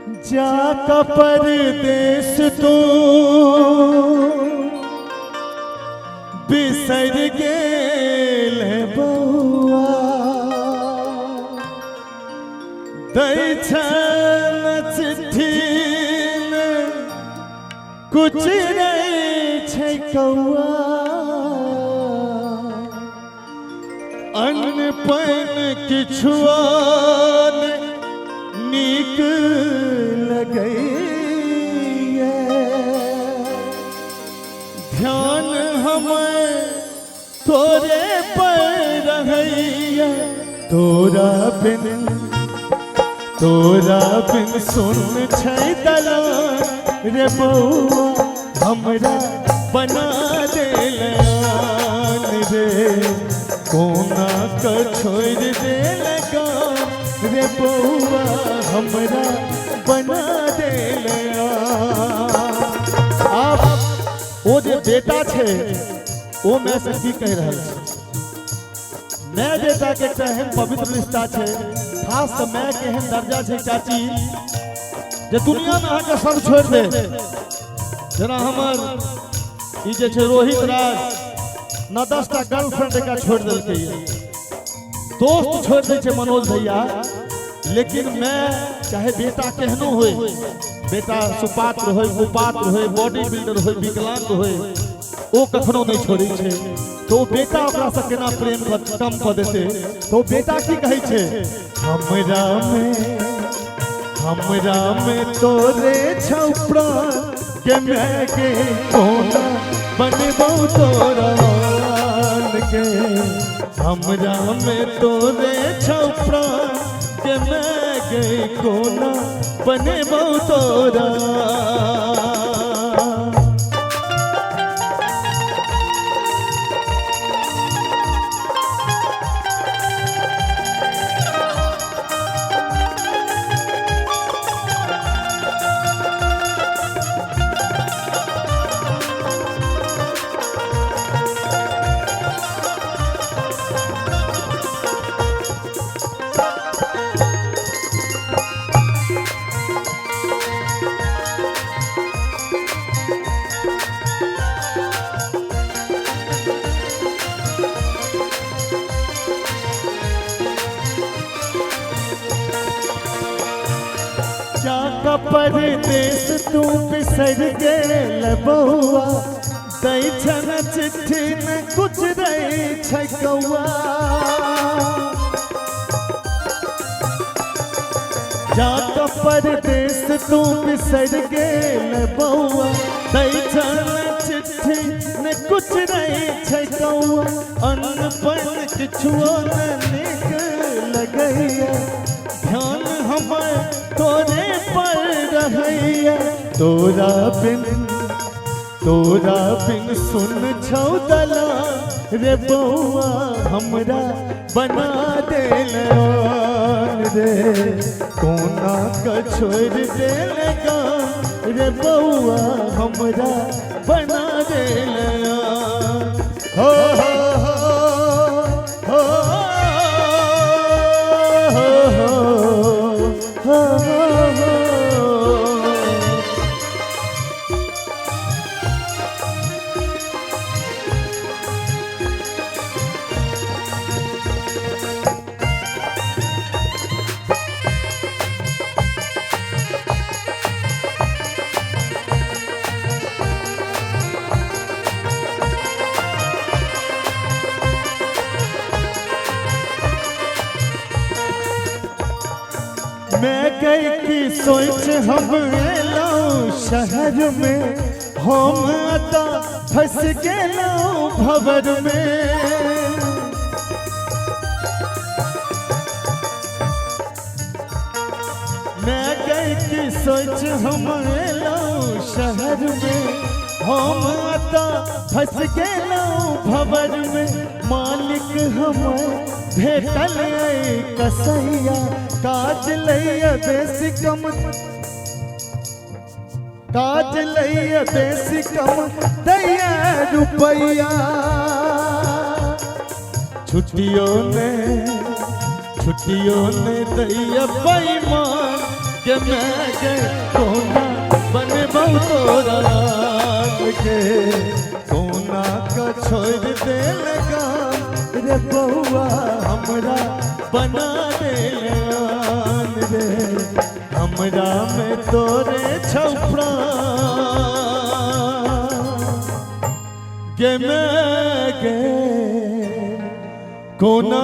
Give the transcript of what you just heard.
जाका परदेस तू बिसर गेल बउआ दै छन चिट्ठी में कुछ नहीं छै कौआ अन्न पानि किछुआ नीक लगैया ध्यान हमें तोरे पर रहैया तोरा बिन सुन छै दलान रे बउआ हमरा बना देलान रे कोना का छोड़ देलका रे बउआ हमरा बना देला। आप वो जे बेटा छे वो मैं से की कह रहल छी मैं बेटा के एकटा एहन पवित्र रिश्ता छे खास तो मैं के एहन दर्जा छे चाची जे दुनिया में अहाँ के सब छोड़ दे जना हमर ई जे छे रोहित राज न 10टा गर्लफ्रेंड का छोड़ देलकै दोस्त छोड़ दे छे मनोज भैया लेकिन मैं चाहे बेटा केहनो होए बेटा सुपात्र होए कुपात्र होए बॉडी बिल्डर होए विकलांग होए ओ कखनो नहीं छोड़ी छे तो बेटा ओकरा से केना प्रेम कम क देते तो बेटा की कहै छे हमरा में तोरे छौ प्राण के मैं के कोना बनबौ तोरा के हमरा में तोरे छौ प्राण के मैं गई कोना बनबौ तोरा। जाका परदेस तू बिसर गेल बउआ दै छन चिट्ठी में कुछ नहीं छै कौआ जाका परदेस तू बिसर गेल बउआ दै छन चिट्ठी में कुछ नहीं छै कौआ अन्न पानि किछुओ नीक लगैया ध्यान हमें तोरे पर रहैया तोरा बिन सुन छौ दलान रे बउआ हमरा बना देलान रे कोना का छोड़ देलका रे बउआ हमरा बना देलान हो मैं गई की सोच हम एलौं शहर में हम अता फंस गेलौं भंवर में मैं गई की सोच हम एलौं शहर में हम अता फंस गेलौं भंवर में मालिक हमर भेटल कसैया काज लैया बेसी कम दैया रुपैया छुट्टियों ने दैया बेईमान के मैं के कोना बने तोरा के कोना का छोड़ दे लगा रे बउआ हमरा बना दे रे हमरा में तोरे छपरा के मैं के कोना